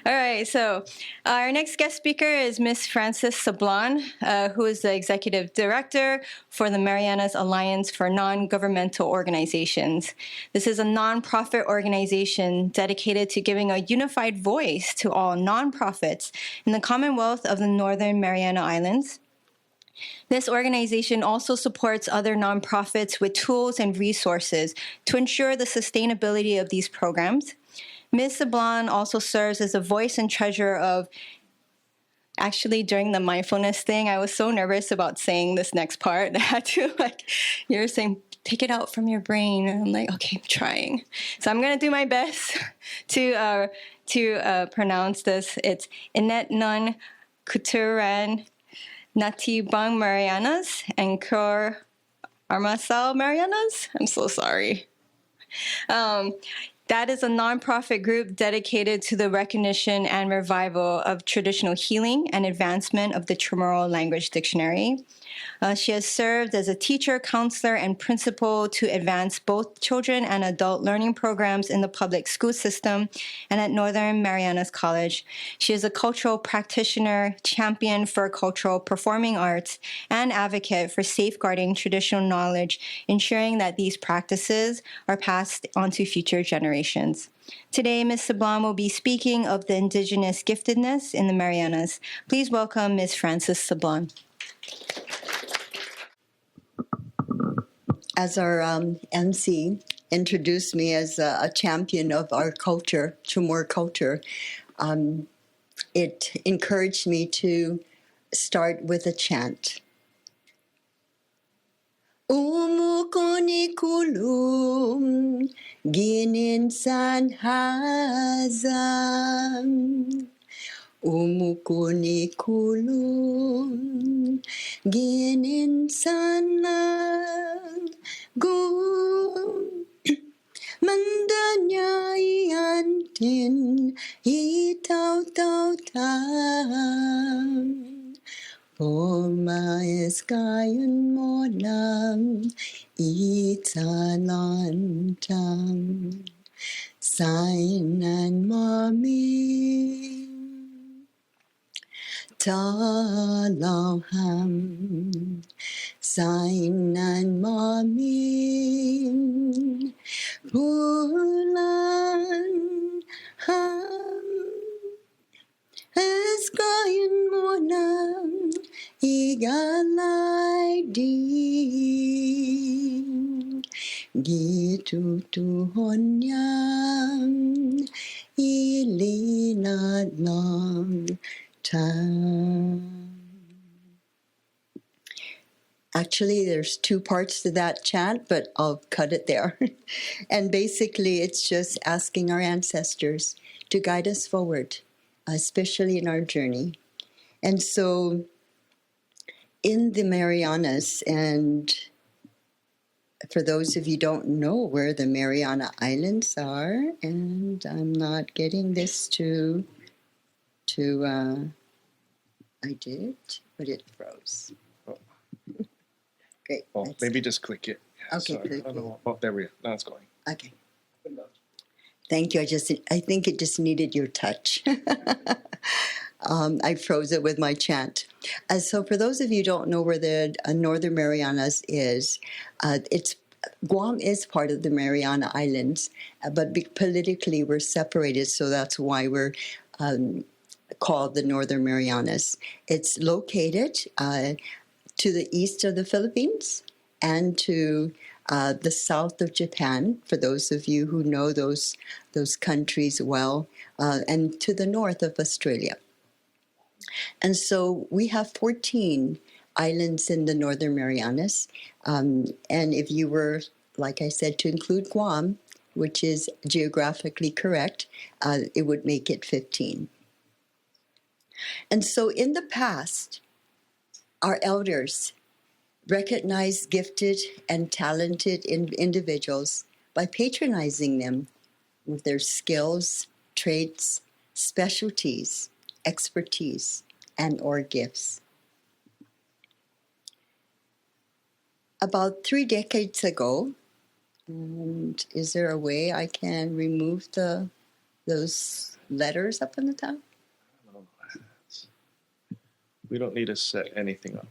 All right, so our next guest speaker is Miss Frances Sablan, who is the Executive Director for the Marianas Alliance for Non-Governmental Organizations. This is a nonprofit organization dedicated to giving a unified voice to all nonprofits in the Commonwealth of the Northern Mariana Islands. This organization also supports other nonprofits with tools and resources to ensure the sustainability of these programs. Ms. Sablan also serves as a voice and treasurer of, actually during the mindfulness thing, I was so nervous about saying this next part. I had to you're saying, take it out from your brain. And I'm like, okay, I'm trying. So I'm going to do my best to pronounce this. It's Inet Nun Kuturan Nati Bang Marianas and Kor Armasal Marianas. I'm so sorry. That is a nonprofit group dedicated to the recognition and revival of traditional healing and advancement of the Chamorro language dictionary. She has served as a teacher, counselor, and principal to advance both children and adult learning programs in the public school system and at Northern Marianas College. She is a cultural practitioner, champion for cultural performing arts, and advocate for safeguarding traditional knowledge, ensuring that these practices are passed on to future generations. Today, Ms. Sablan will be speaking of the indigenous giftedness in the Marianas. Please welcome Ms. Frances Sablan. As our MC introduced me as a champion of our culture, Chamorro culture, it encouraged me to start with a chant. Umukoni kulum ginin san hazam. Umukuni kulum ginin sanang gum mandanya iantin itau tau tam Poma eskayan mo lang italan tam Sainan mami Talaham Sainan Mamin Pulan Ham Eskayan Monam Igalay din Gitu tuhonyam Ilinat lang time. Actually, there's two parts to that chant, but I'll cut it there. And basically, it's just asking our ancestors to guide us forward, especially in our journey. And so in the Marianas, and for those of you who don't know where the Mariana Islands are, and I'm not getting this to I did, but it froze. Oh. Great. Oh, maybe just click it. Yeah, Okay, sorry. click I don't it. know. Oh, there we go. Now it's going. Okay. Thank you. I think it just needed your touch. I froze it with my chant. So for those of you who don't know where the Northern Marianas is, Guam is part of the Mariana Islands, but politically we're separated, so that's why we're called the Northern Marianas. It's located to the east of the Philippines and to the south of Japan, for those of you who know those countries well, and to the north of Australia. And so we have 14 islands in the Northern Marianas. And if you were, like I said, to include Guam, which is geographically correct, it would make it 15. And so in the past, our elders recognized gifted and talented individuals by patronizing them with their skills, traits, specialties, expertise, and or gifts. About 3 decades ago, and is there a way I can remove those letters up on the top? Oh, we don't need to set anything up.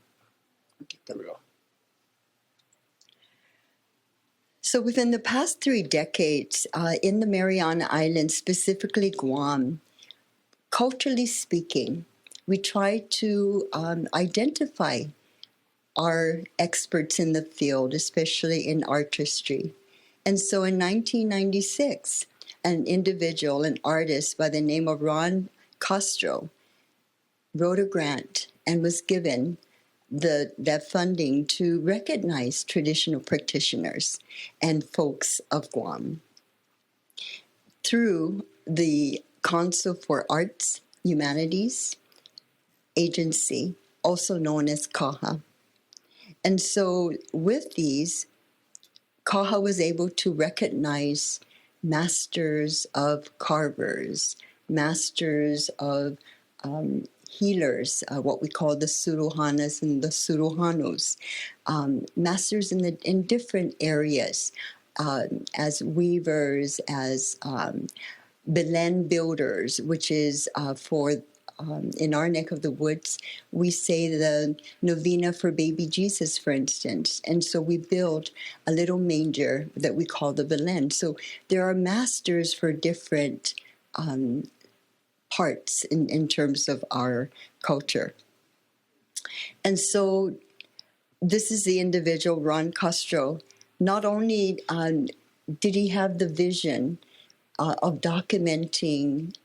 Okay, There we go. So within the past 3 decades, in the Mariana Islands, specifically Guam, culturally speaking, we try to identify our experts in the field, especially in artistry. And so in 1996, an individual, an artist by the name of Ron Castro, wrote a grant and was given that funding to recognize traditional practitioners and folks of Guam through the Council for Arts, Humanities Agency, also known as CAHA. And so with these, CAHA was able to recognize masters of carvers, masters of healers, what we call the Suruhanas and the Suruhanos, masters in different areas, as weavers, as Belen builders, which is for in our neck of the woods, we say the novena for baby Jesus, for instance. And so we build a little manger that we call the Belen. So there are masters for different parts in terms of our culture. And so this is the individual, Ron Castro. Not only did he have the vision of documenting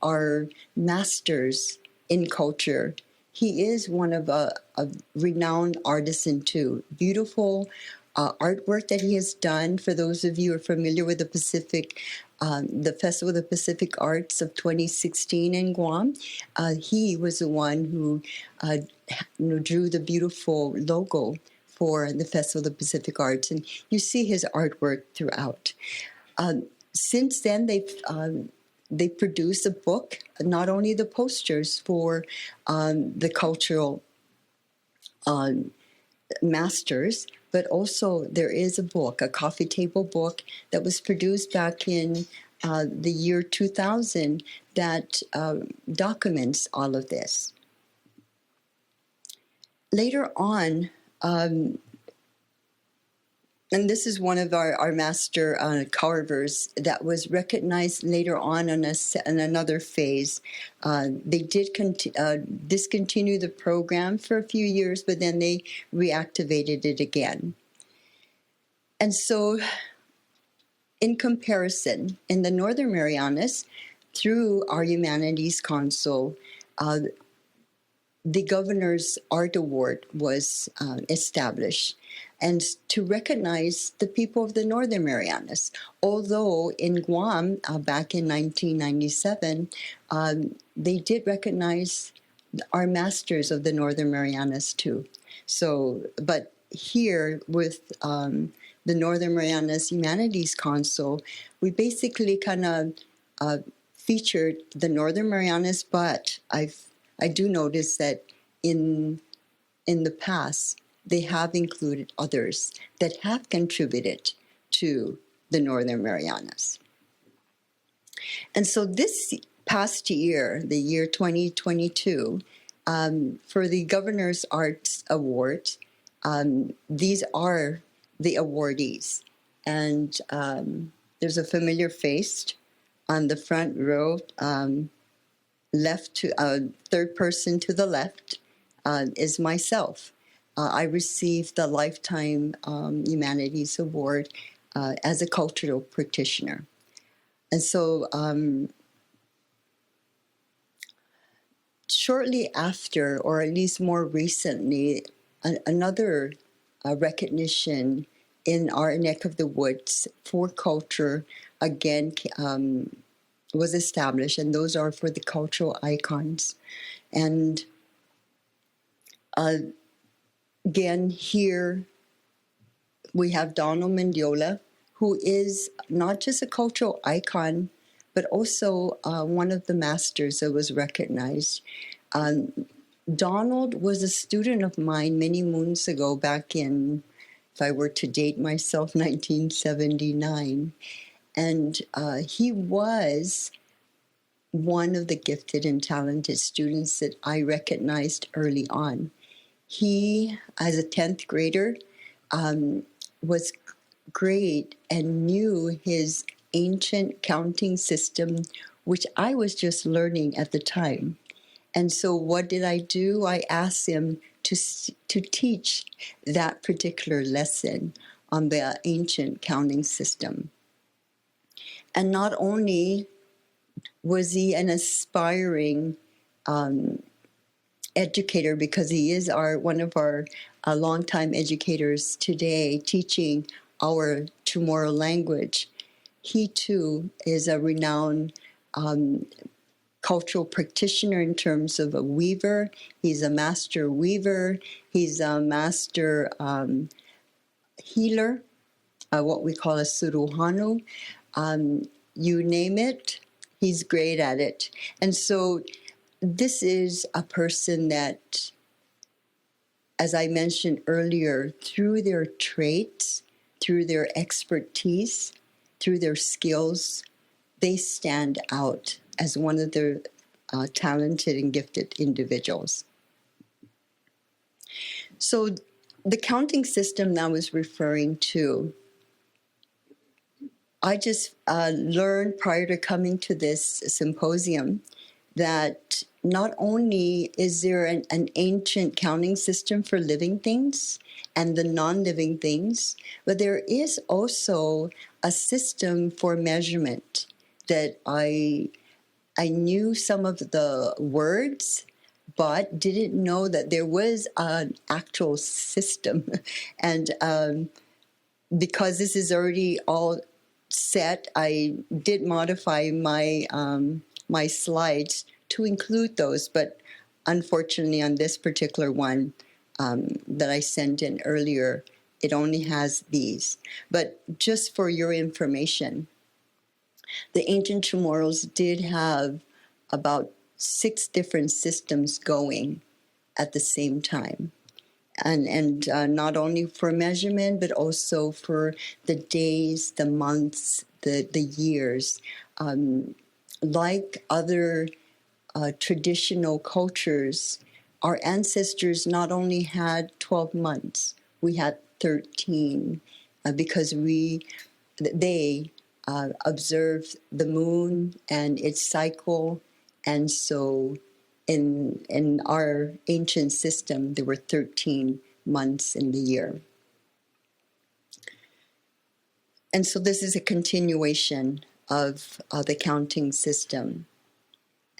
our masters in culture, he is one of a renowned artisan too. Beautiful artwork that he has done. For those of you who are familiar with the Pacific, the Festival of the Pacific Arts of 2016 in Guam, he was the one who drew the beautiful logo for the Festival of the Pacific Arts, and you see his artwork throughout. Since then, they produced a book, not only the posters for the cultural masters, but also there is a book, a coffee table book that was produced back in the year 2000 that documents all of this. Later on, and this is one of our master carvers that was recognized later on in another phase. They did discontinue the program for a few years, but then they reactivated it again. And so, in comparison, in the Northern Marianas, through our Humanities Council, the Governor's Art Award was established, and to recognize the people of the Northern Marianas. Although in Guam, back in 1997, they did recognize our masters of the Northern Marianas too. So, but here with the Northern Marianas Humanities Council, we basically kind of featured the Northern Marianas, but I do notice that in the past, they have included others that have contributed to the Northern Marianas. And so this past year, the year 2022, for the Governor's Arts Award, these are the awardees. And there's a familiar face on the front row, left to third person to the left is myself. I received the Lifetime Humanities Award as a cultural practitioner. And so shortly after, or at least more recently, another recognition in our neck of the woods for culture again was established, and those are for the cultural icons. And again, here we have Donald Mendiola, who is not just a cultural icon, but also one of the masters that was recognized. Donald was a student of mine many moons ago, back in, if I were to date myself, 1979. And he was one of the gifted and talented students that I recognized early on. He, as a 10th grader, was great and knew his ancient counting system, which I was just learning at the time. And so what did I do? I asked him to teach that particular lesson on the ancient counting system. And not only was he an aspiring educator, because he is one of our longtime educators today, teaching our Chamorro language. He too is a renowned cultural practitioner in terms of a weaver. He's a master weaver. He's a master healer, what we call a suruhanu. You name it, he's great at it. And so this is a person that, as I mentioned earlier, through their traits, through their expertise, through their skills, they stand out as one of the talented and gifted individuals. So the counting system that I was referring to, I just learned prior to coming to this symposium that not only is there an ancient counting system for living things and the non-living things, but there is also a system for measurement that I knew some of the words, but didn't know that there was an actual system. And because this is already all set, I did modify my my slides to include those, but unfortunately on this particular one that I sent in earlier, it only has these. But just for your information, the ancient Chamorros did have about 6 different systems going at the same time. And not only for measurement, but also for the days, the months, the years. Like other traditional cultures, our ancestors not only had 12 months, we had 13 because they observed the moon and its cycle. And so in our ancient system, there were 13 months in the year. And so this is a continuation of the counting system.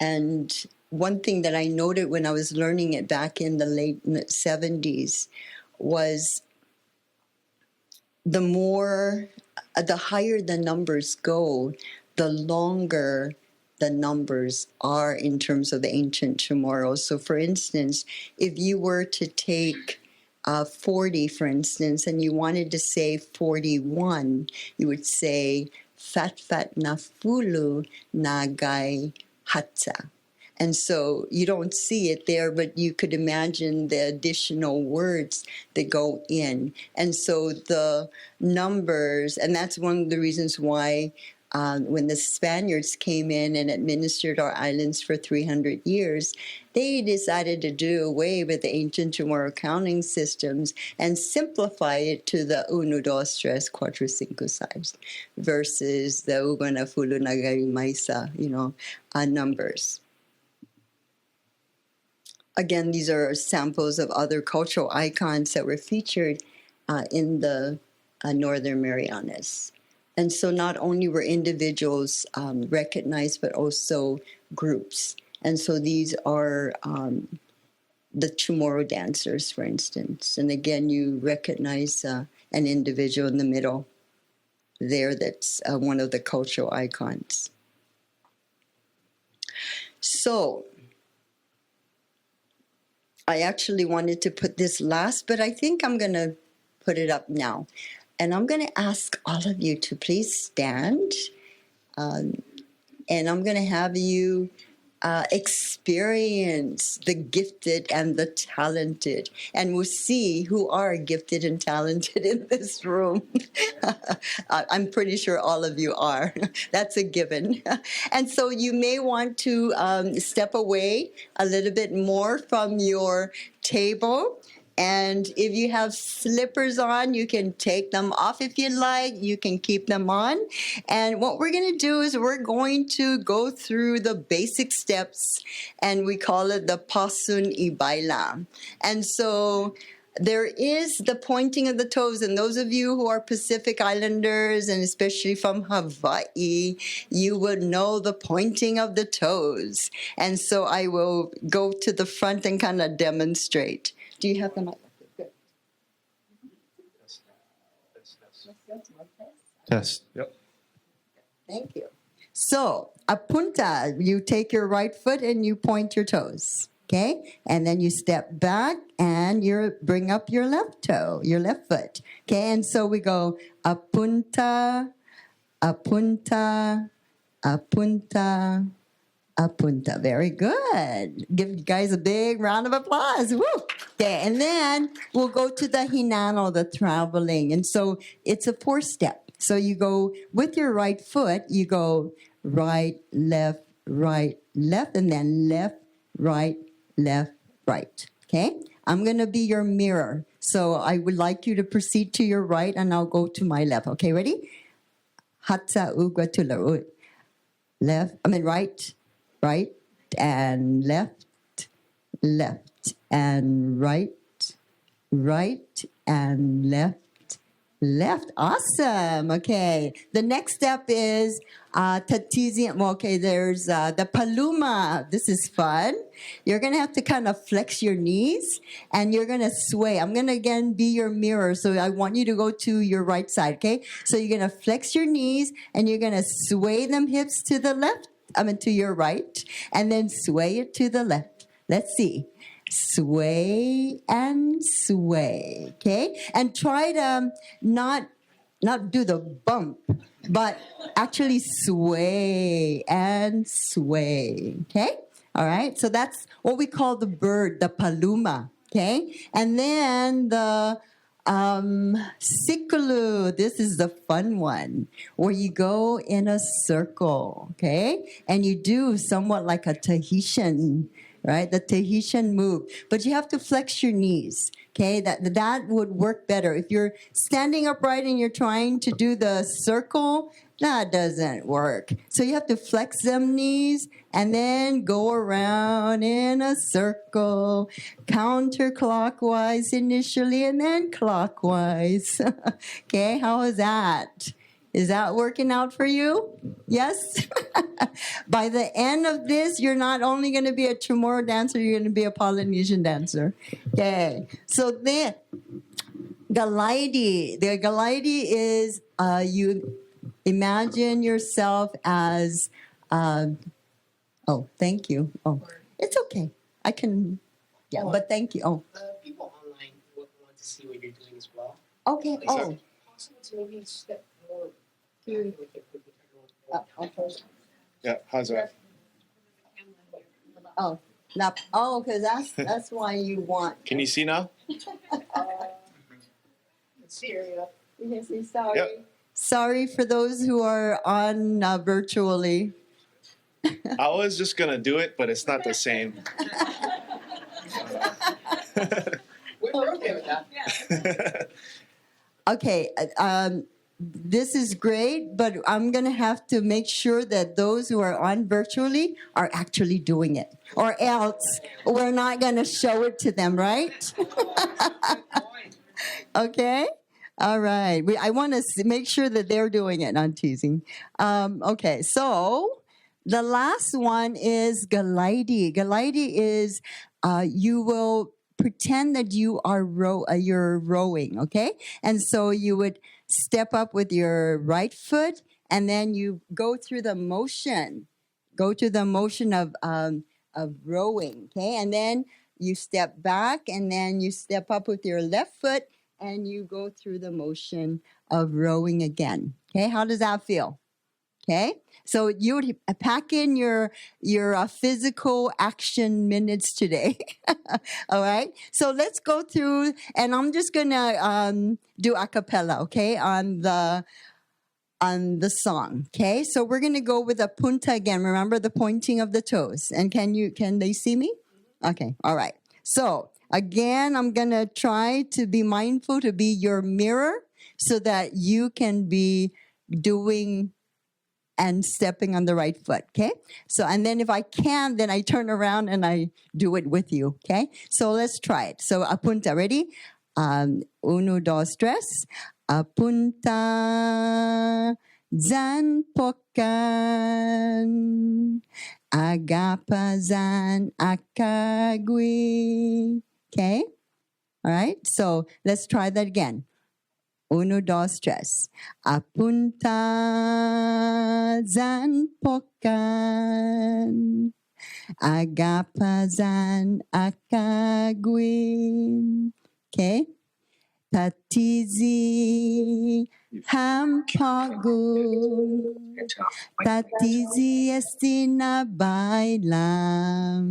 And one thing that I noted when I was learning it back in the late 70s was the higher the numbers go, the longer the numbers are in terms of the ancient Chamorros. So for instance, if you were to take 40, for instance, and you wanted to say 41, you would say fat na fulu nagay hatsa. And so you don't see it there, but you could imagine the additional words that go in. And so the numbers, and that's one of the reasons why when the Spaniards came in and administered our islands for 300 years, they decided to do away with the ancient Chamorro counting systems and simplify it to the 1, 2, 3, 4, 5, 6 versus the Ugana Fulu Nagari Maisa, numbers. Again, these are samples of other cultural icons that were featured in the Northern Marianas. And so not only were individuals recognized, but also groups. And so these are the Chamorro dancers, for instance. And again, you recognize an individual in the middle there that's one of the cultural icons. So I actually wanted to put this last, but I think I'm going to put it up now. And I'm going to ask all of you to please stand. And I'm going to have you experience the gifted and the talented. And we'll see who are gifted and talented in this room. I'm pretty sure all of you are. That's a given. And so you may want to step away a little bit more from your table. And if you have slippers on, you can take them off if you like. You can keep them on. And what we're going to do is we're going to go through the basic steps, and we call it the Pasun Ibaila. And so there is the pointing of the toes, and those of you who are Pacific Islanders, and especially from Hawaii, you would know the pointing of the toes. And so I will go to the front and kind of demonstrate. Do you have the mic? Good. Test. Yep. Thank you. So, apunta, you take your right foot and you point your toes. Okay, and then you step back and you bring up your left toe, your left foot. Okay, and so we go apunta, apunta, apunta, apunta. Very good. Give you guys a big round of applause. Woo! Okay, and then we'll go to the hinano, the traveling. And so it's a 4-step. So you go with your right foot, you go right, left, and then left, right, okay? I'm going to be your mirror. So I would like you to proceed to your right, and I'll go to my left. Okay, ready? Hatsa uga tula. Right, and left, and right, and left. Awesome. Okay. The next step is tatizium. Okay, there's the paluma. This is fun. You're going to have to kind of flex your knees, and you're going to sway. I'm going to, again, be your mirror, so I want you to go to your right side, okay? So you're going to flex your knees, and you're going to sway them hips to the left, to your right, and then sway it to the left. Let's see. Sway and sway, okay? And try to not do the bump, but actually sway and sway, okay? All right, so that's what we call the bird, the paluma, okay? And then the sikulu, this is the fun one, where you go in a circle, okay? And you do somewhat like a Tahitian, right? The Tahitian move. But you have to flex your knees, okay? That would work better. If you're standing upright and you're trying to do the circle, that doesn't work. So you have to flex them knees and then go around in a circle, counterclockwise initially and then clockwise. Okay, how is that? Is that working out for you? Yes? By the end of this, you're not only going to be a Chamorro dancer, you're going to be a Polynesian dancer. Okay. So then, Galaidi. The Galaidi is you imagine yourself as, oh, thank you. Oh, it's okay. I can, yeah, but thank you. Oh. People online want to see what you're doing as well. Okay. Is Oh. it possible to maybe step more clearly with everyone? Okay. Yeah. How's that? Oh, not, oh, because that's why you want. Can you see now? Syria. You can see, sorry. Yep. Sorry for those who are on virtually. I was just gonna do it, but it's not the same. We're okay with that. Okay, this is great, but I'm going to have to make sure that those who are on virtually are actually doing it, or else we're not going to show it to them, right? Okay? All right. I want to make sure that they're doing it. I'm teasing. Okay, so the last one is Galaidi. Galaidi is you will pretend that you are you're rowing, okay? And so you would step up with your right foot, and then you go through the motion. Go to the motion of rowing, okay? And then you step back, and then you step up with your left foot, and you go through the motion of rowing again. Okay, how does that feel? Okay, so you would pack in your physical action minutes today. All right, so let's go through, and I'm just gonna do a cappella, okay, on the song. Okay, so we're gonna go with a punta again. Remember the pointing of the toes, and can they see me? Okay, all right. So again, I'm gonna try to be mindful to be your mirror, so that you can be doing and stepping on the right foot, okay? So, and then if I can, then I turn around and I do it with you, okay? So let's try it. So apunta, ready? Uno, dos, tres. Apunta, zan pokan. Agapa zan akagui. Okay? All right? So let's try that again. Uno, dos, tres. Apunta zan pokan. Agapazan akagwin. Okay. Tatizi hampagun. Tatizi estina bailam.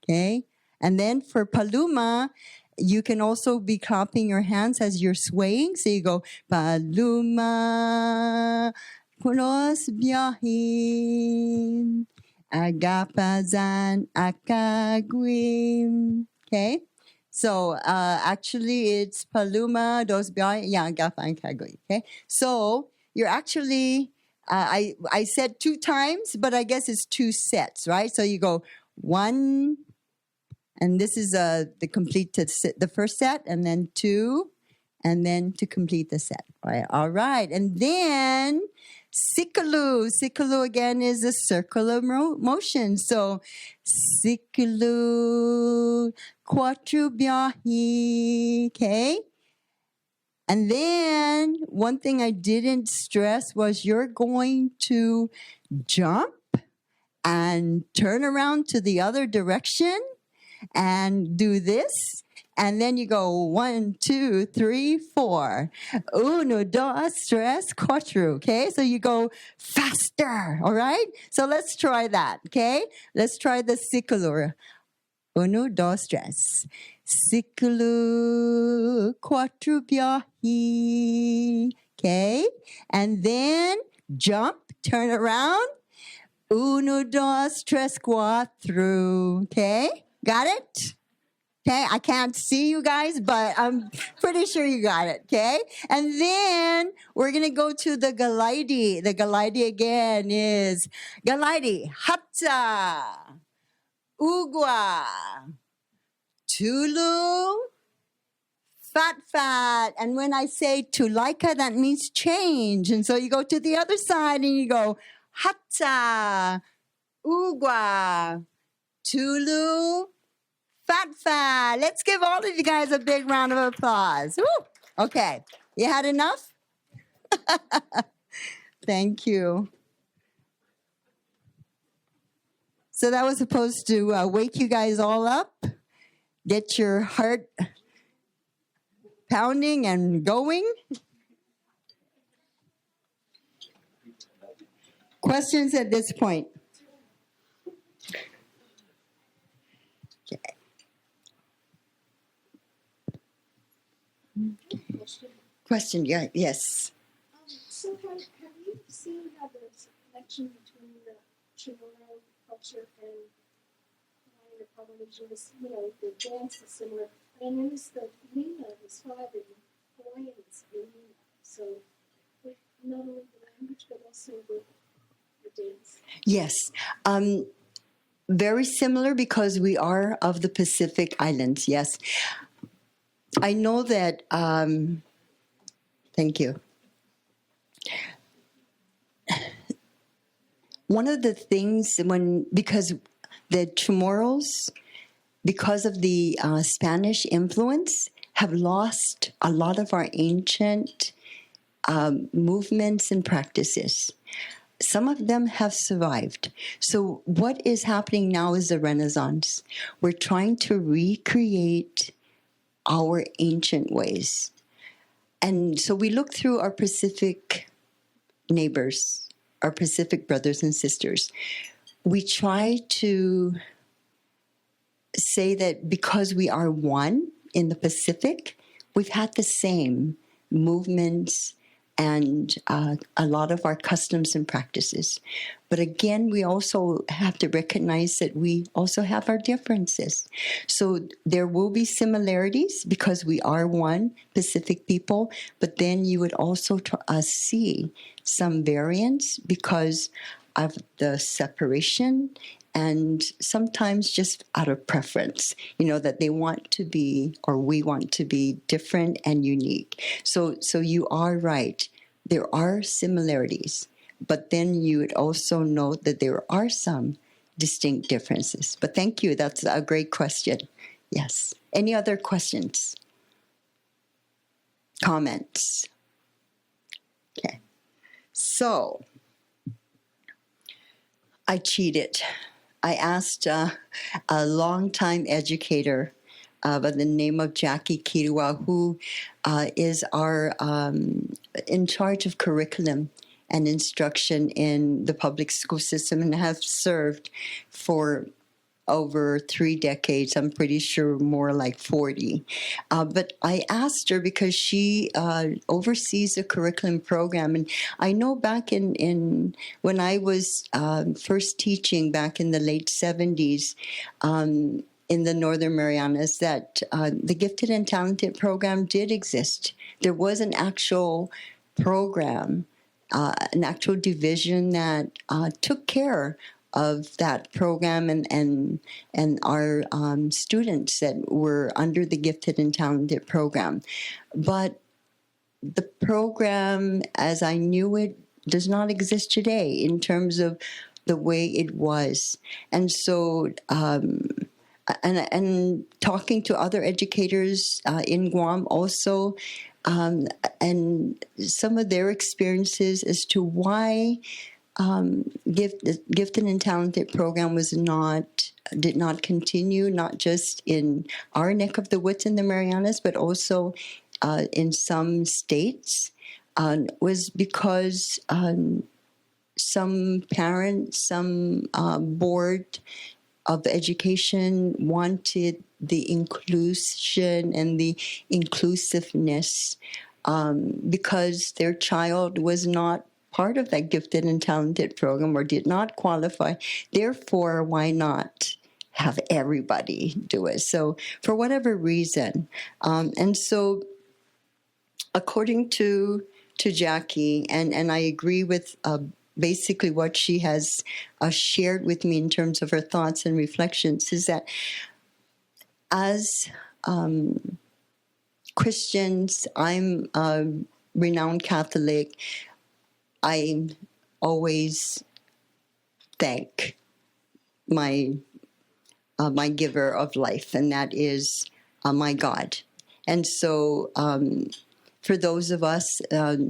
Okay. And then for Paluma, you can also be clapping your hands as you're swaying. So you go, Paluma, pulos biyahin, agapazan akagwim. Okay? So actually it's Paluma, dos biyahin, yeah, agapan akagwim. Okay? So you're actually, I said 2 times, but I guess it's 2 sets, right? So you go 1, and this is the complete the first set, and then 2, and then to complete the set. All right. And then Sikalu. Sikalu again is a circular motion. So Sikalu quattro biyahi. Okay. And then one thing I didn't stress was you're going to jump and turn around to the other direction and do this. And then you go 1, 2, 3, 4. Uno, dos, tres, cuatro. Okay, so you go faster. All right. So let's try that. Okay, let's try the ciclo. Uno, dos, tres. Ciclo, cuatro, biyahi. Okay, and then jump, turn around. Uno, dos, tres, cuatro. Okay, got it? Okay, I can't see you guys, but I'm pretty sure you got it, okay? And then we're going to go to the Galaidi. The Galaidi again is Galaidi, Hatta, Ugwa, Tulu, Fat. And when I say Tulaika, that means change. And so you go to the other side and you go Hatta, Ugwa, Tulu, Fat. Let's give all of you guys a big round of applause. Woo! Okay. You had enough? Thank you. So that was supposed to wake you guys all up, get your heart pounding and going. Questions at this point? Okay. Question, yeah, yes. So have you seen how there's a connection between the Chamorro culture and the Polynesian? You know, the dance is similar. And then there's the Nina, his father, Hawaiian is Nina. So with not only the language, but also with the dance. Yes. Very similar because we are of the Pacific Islands, yes. I know that, thank you. One of the things because the Chamorros, because of the Spanish influence, have lost a lot of our ancient movements and practices. Some of them have survived. So what is happening now is the Renaissance. We're trying to recreate our ancient ways. And so we look through our Pacific neighbors, our Pacific brothers and sisters. We try to say that because we are one in the Pacific, we've had the same movements and a lot of our customs and practices. But again, we also have to recognize that we also have our differences. So there will be similarities because we are one Pacific people, but then you would also see some variance because of the separation and sometimes just out of preference, that they want to be, or we want to be different and unique. So you are right. There are similarities, but then you would also note that there are some distinct differences. But thank you. That's a great question. Yes. Any other questions? Comments? Okay. So I cheated. I asked a longtime educator by the name of Jackie Kirua, who is our in charge of curriculum and instruction in the public school system and have served for over 3 decades. I'm pretty sure more like 40. But I asked her because she oversees a curriculum program. And I know back in when I was first teaching back in the late 70s in the Northern Marianas, that the Gifted and Talented program did exist. There was an actual program, an actual division that took care of that program and our students that were under the Gifted and Talented program. But the program, as I knew it, does not exist today in terms of the way it was. And so, and talking to other educators in Guam also, and some of their experiences as to why Gifted and Talented program did not continue, not just in our neck of the woods in the Marianas, but also in some states, was because some parents, some board of education wanted the inclusion and the inclusiveness because their child was not part of that Gifted and Talented program or did not qualify. Therefore, why not have everybody do it? So for whatever reason. And so according to Jackie, and I agree with basically what she has shared with me in terms of her thoughts and reflections, is that as Christians, I'm a renowned Catholic, I always thank my giver of life, and that is my God. And so for those of us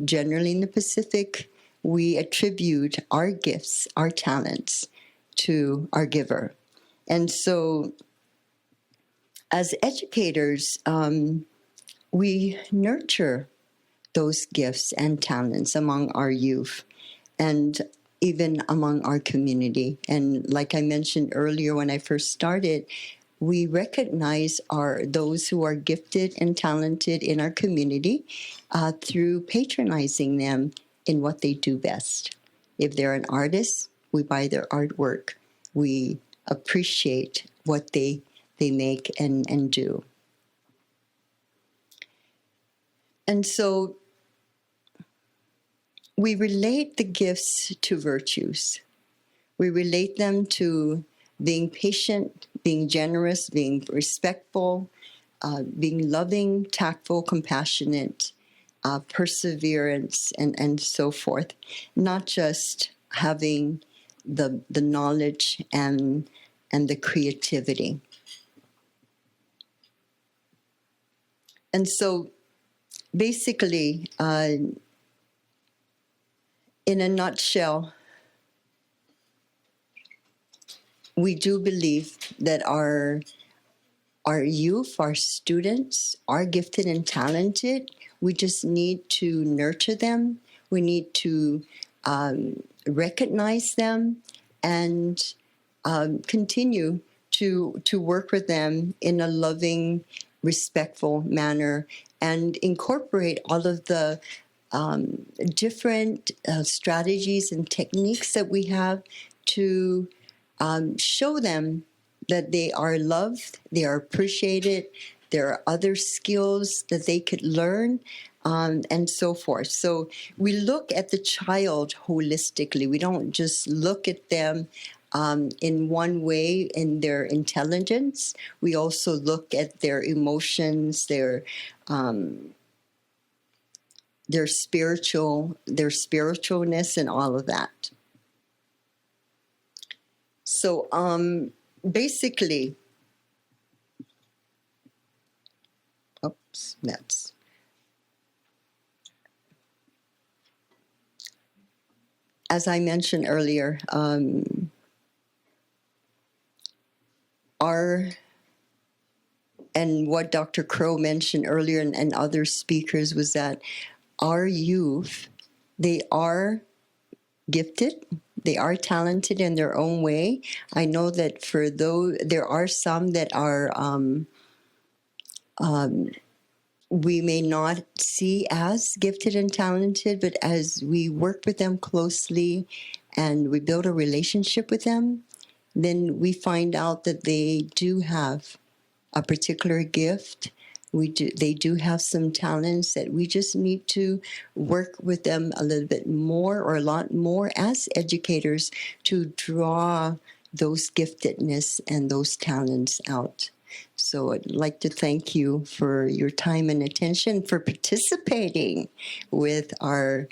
generally in the Pacific, we attribute our gifts, our talents to our giver. And so as educators, we nurture those gifts and talents among our youth and even among our community. And like I mentioned earlier when I first started, we recognize those who are gifted and talented in our community through patronizing them in what they do best. If they're an artist, we buy their artwork. We appreciate what they make and do. And so we relate the gifts to virtues. We relate them to being patient, being generous, being respectful, being loving, tactful, compassionate, perseverance, and so forth. Not just having the knowledge and the creativity. And so basically, in a nutshell, we do believe that our youth, our students, are gifted and talented. We just need to nurture them. We need to recognize them and continue to work with them in a loving, respectful manner and incorporate all of the different strategies and techniques that we have to show them that they are loved, they are appreciated, there are other skills that they could learn, and so forth. So we look at the child holistically. We don't just look at them in one way in their intelligence. We also look at their emotions, their spiritualness, and all of that. So basically, that's. As I mentioned earlier, and what Dr. Crow mentioned earlier and other speakers was that our youth, they are gifted, they are talented in their own way. I know that for those, there are some that are we may not see as gifted and talented, but as we work with them closely and we build a relationship with them, then we find out that they do have a particular gift. They do have some talents that we just need to work with them a little bit more or a lot more as educators to draw those giftedness and those talents out. So I'd like to thank you for your time and attention, for participating with our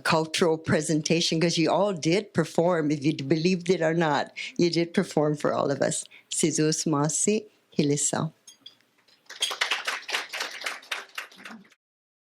cultural presentation, because you all did perform, if you believed it or not. You did perform for all of us. Sizus Masi Hilisa.